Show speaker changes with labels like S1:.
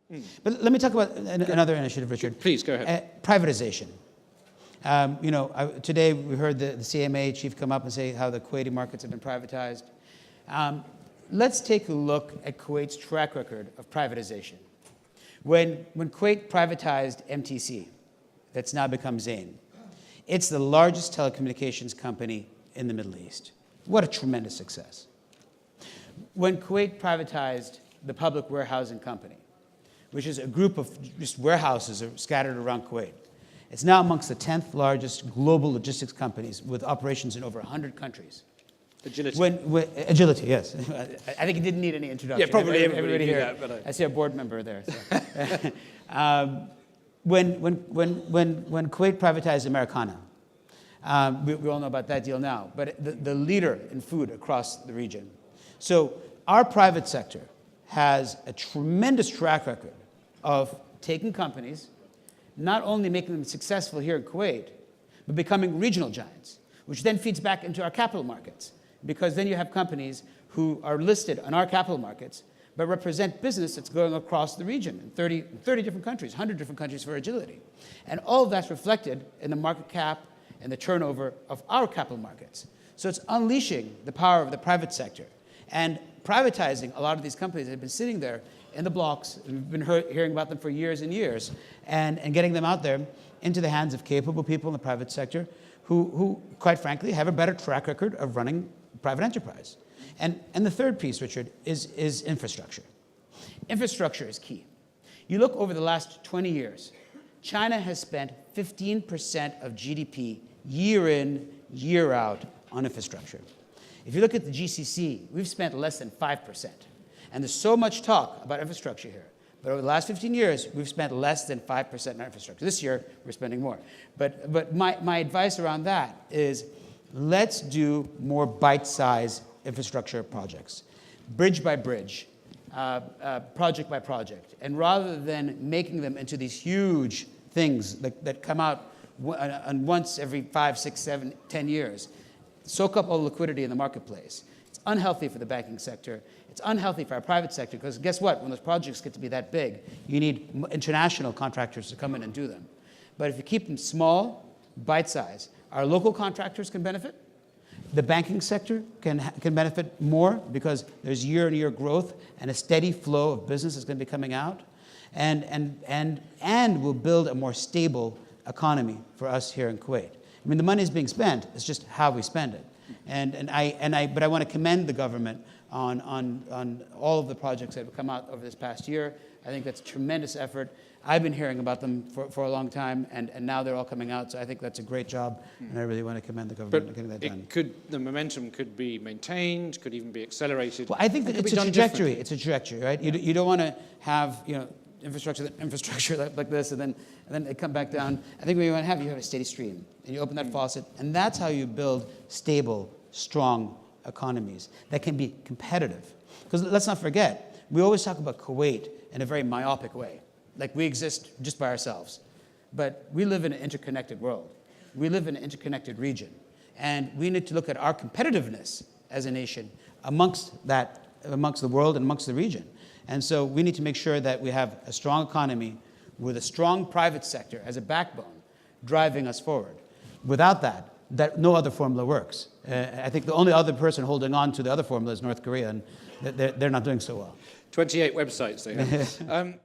S1: But let me talk about another initiative, Richard.
S2: Please, go ahead.
S1: Privatization. Today we heard the CMA chief come up and say how the Kuwaiti markets have been privatized. Let's take a look at Kuwait's track record of privatization. When Kuwait privatized MTC, that's now become Zain, it's the largest telecommunications company in the Middle East. What a tremendous success. When Kuwait privatized the Public Warehousing Company, which is a group of just warehouses scattered around Kuwait, it's now amongst the 10th largest global logistics companies with operations in over 100 countries.
S2: Agility.
S1: Agility, yes. I think it didn't need any introduction.
S2: Yeah, probably
S1: everybody here.
S2: That, but
S1: I see a board member there. So. When Kuwait privatized Americana, we all know about that deal now, but the leader in food across the region. So our private sector has a tremendous track record of taking companies, not only making them successful here in Kuwait, but becoming regional giants, which then feeds back into our capital markets. Because then you have companies who are listed on our capital markets, but represent business that's going across the region in 30 different countries, 100 different countries for Agility. And all of that's reflected in the market cap and the turnover of our capital markets. So it's unleashing the power of the private sector and privatizing a lot of these companies that have been sitting there in the blocks, and we've been hearing about them for years and years, and getting them out there into the hands of capable people in the private sector who quite frankly, have a better track record of running private enterprise. And the third piece, Richard, is infrastructure. Infrastructure is key. You look over the last 20 years, China has spent 15% of GDP year in, year out on infrastructure. If you look at the GCC, we've spent less than 5%. And there's so much talk about infrastructure here. But over the last 15 years, we've spent less than 5% on infrastructure. This year, we're spending more. But my advice around that is let's do more bite-sized infrastructure projects, bridge by bridge, project by project. And rather than making them into these huge things that come out once every 5, 6, 7, 10 years, soak up all the liquidity in the marketplace. It's unhealthy for the banking sector. It's unhealthy for our private sector, because guess what? When those projects get to be that big, you need international contractors to come in and do them. But if you keep them small, bite-sized, our local contractors can benefit. The banking sector can benefit more because there's year-on-year growth and a steady flow of business that's going to be coming out, and will build a more stable economy for us here in Kuwait. I mean, the money is being spent. It's just how we spend it. But I want to commend the government on all of the projects that have come out over this past year. I think that's a tremendous effort. I've been hearing about them for a long time, and now they're all coming out. So I think that's a great job, and I really want to commend the government on getting that done.
S2: The momentum could be maintained, could even be accelerated.
S1: Well, I think that it's a trajectory. It's a trajectory, right? You don't want to have infrastructure like this, and then it come back down. I think what you want to have a steady stream, and you open that faucet, and that's how you build stable, strong economies that can be competitive. Because let's not forget, we always talk about Kuwait in a very myopic way, like we exist just by ourselves. But we live in an interconnected world. We live in an interconnected region, and we need to look at our competitiveness as a nation amongst the world and amongst the region. And so we need to make sure that we have a strong economy with a strong private sector as a backbone driving us forward. Without that, no other formula works. I think the only other person holding on to the other formula is North Korea, and they're not doing so well.
S2: 28 websites they have.